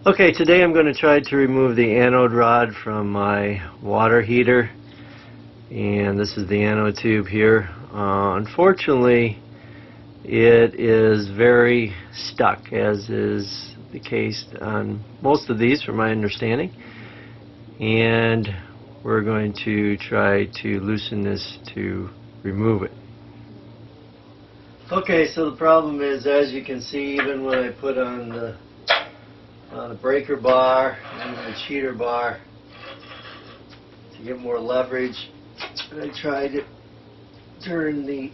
Okay, today I'm going to try to remove the anode rod from my water heater, and this is the anode tube here. Unfortunately, it is very stuck, as is the case on most of these from my understanding, and we're going to try to loosen this to remove it. Okay, so the problem is, as you can see, even when I put on the breaker bar and the cheater bar to get more leverage, and I tried to turn the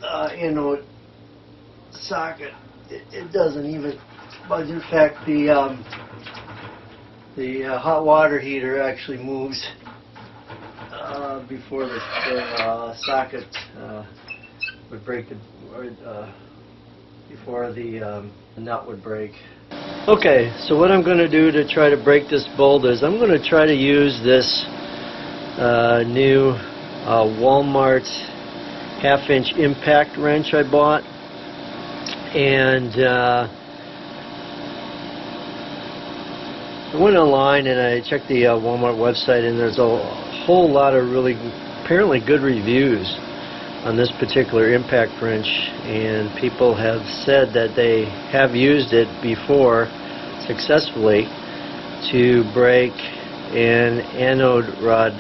anode socket, it doesn't even budge. In fact, the hot water heater actually moves before the socket would break, before the nut would break. Okay, so what I'm going to do to try to break this bolt is I'm going to try to use this new Walmart half-inch impact wrench I bought, and I went online and I checked the Walmart website, and there's a whole lot of really apparently good reviews on this particular impact wrench, and people have said that they have used it before successfully to break an anode rod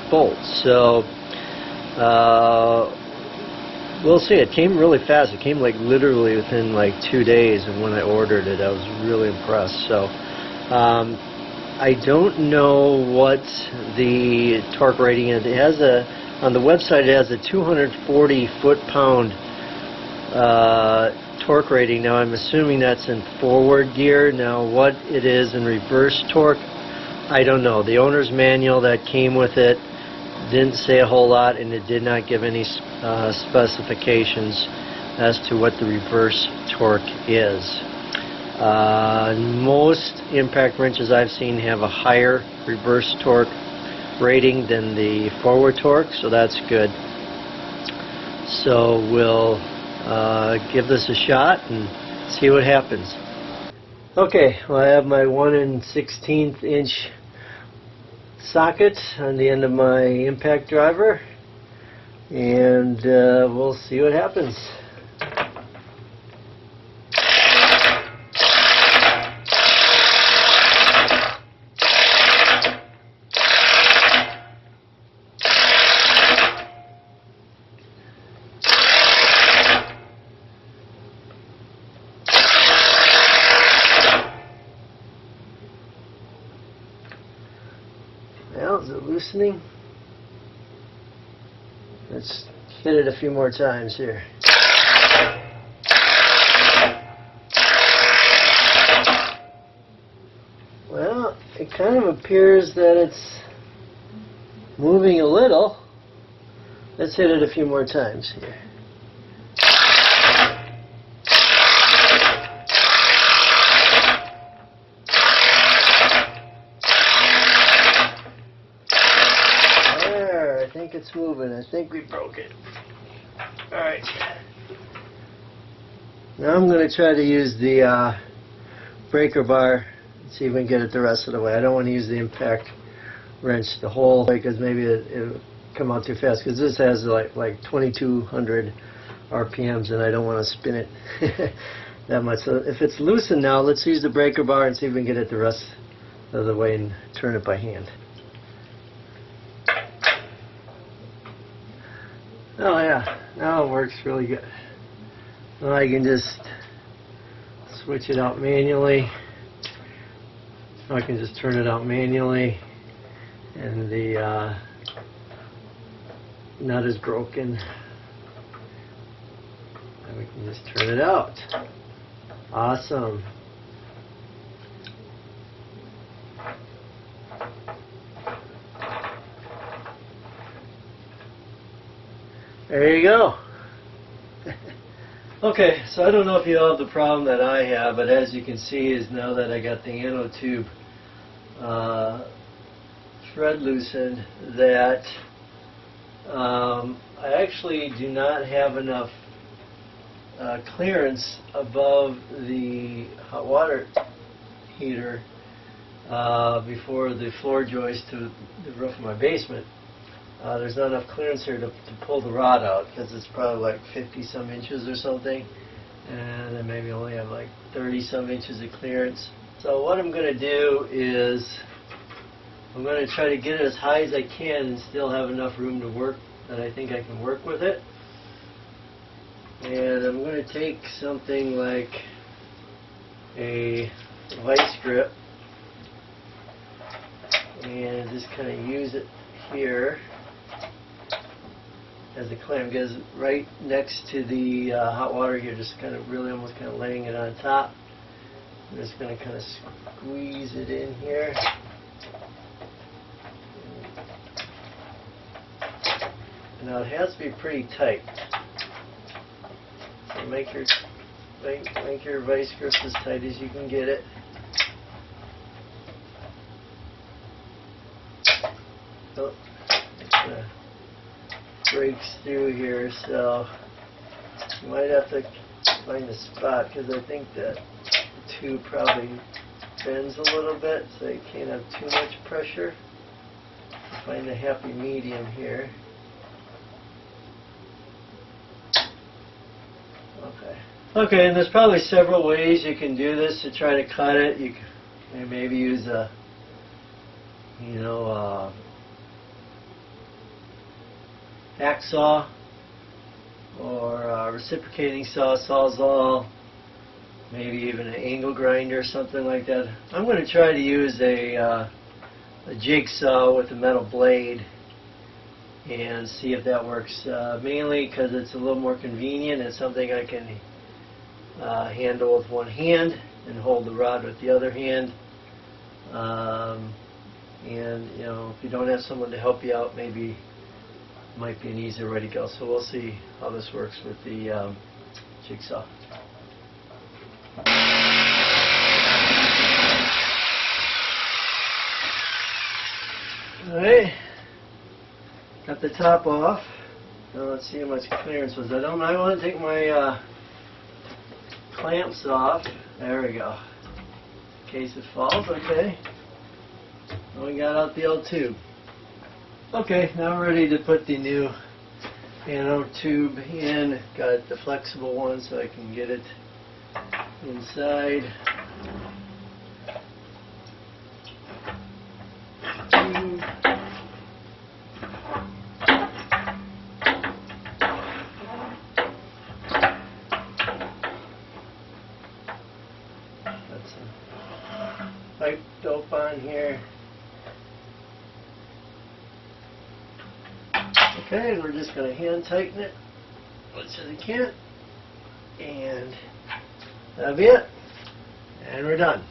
bolt. So we'll see. It came really fast. It came like literally within like 2 days, and when I ordered it I was really impressed. So I don't know what the torque rating is. It has on the website it has a 240 foot-pound torque rating. Now I'm assuming that's in forward gear. Now what it is in reverse torque, I don't know. The owner's manual that came with it didn't say a whole lot, and it did not give any specifications as to what the reverse torque is. Most impact wrenches I've seen have a higher reverse torque rating than the forward torque, so that's good. So we'll give this a shot and see what happens. Okay, well, I have my 1/16 inch socket on the end of my impact driver, and we'll see what happens. Well, is it loosening? Let's hit it a few more times here. Well, it kind of appears that it's moving a little. Let's hit it a few more times here. I think it's moving. I think we broke it. Alright. Now I'm going to try to use the breaker bar and see if we can get it the rest of the way. I don't want to use the impact wrench the whole way, because maybe it'll come out too fast, because this has like 2200 RPMs and I don't want to spin it that much. So if it's loosened now, let's use the breaker bar and see if we can get it the rest of the way and turn it by hand. Oh yeah, now it works really good. Now I can just switch it out manually. I can just turn it out manually, and the nut is broken, and we can just turn it out. Awesome. There you go. Okay, so I don't know if you have the problem that I have, but as you can see, is now that I got the anode tube thread loosened, that I actually do not have enough clearance above the hot water heater before the floor joist to the roof of my basement. There's not enough clearance here to pull the rod out because it's probably like 50 some inches or something, and then maybe only have like 30 some inches of clearance. So what I'm going to do is I'm going to try to get it as high as I can and still have enough room to work that I think I can work with it. And I'm going to take something like a vice grip and just kind of use it here as a clamp, because right next to the hot water here, just kind of really almost kind of laying it on top. I'm just going to kind of squeeze it in here. Now it has to be pretty tight. So make your vice grip as tight as you can get it. Oh, it breaks through here, so you might have to find a spot, because I think that the tube probably bends a little bit, so you can't have too much pressure. Find a happy medium here. Okay, and there's probably several ways you can do this to try to cut it. You can maybe use a, hacksaw or a reciprocating saw, sawzall, maybe even an angle grinder or something like that. I'm going to try to use a jigsaw with a metal blade and see if that works. Mainly because it's a little more convenient. It's something I can handle with one hand and hold the rod with the other hand. And if you don't have someone to help you out, maybe it might be an easier way to go. So we'll see how this works with the jigsaw. Alright, got the top off. Now let's see how much clearance was. I want to take my clamps off. There we go. In case it falls, okay. And we got out the old tube. Okay, now we're ready to put the new anode tube in. Got the flexible one so I can get it inside. Got some pipe dope on here. Okay, and we're just going to hand tighten it as much as we can, and that'll be it, and we're done.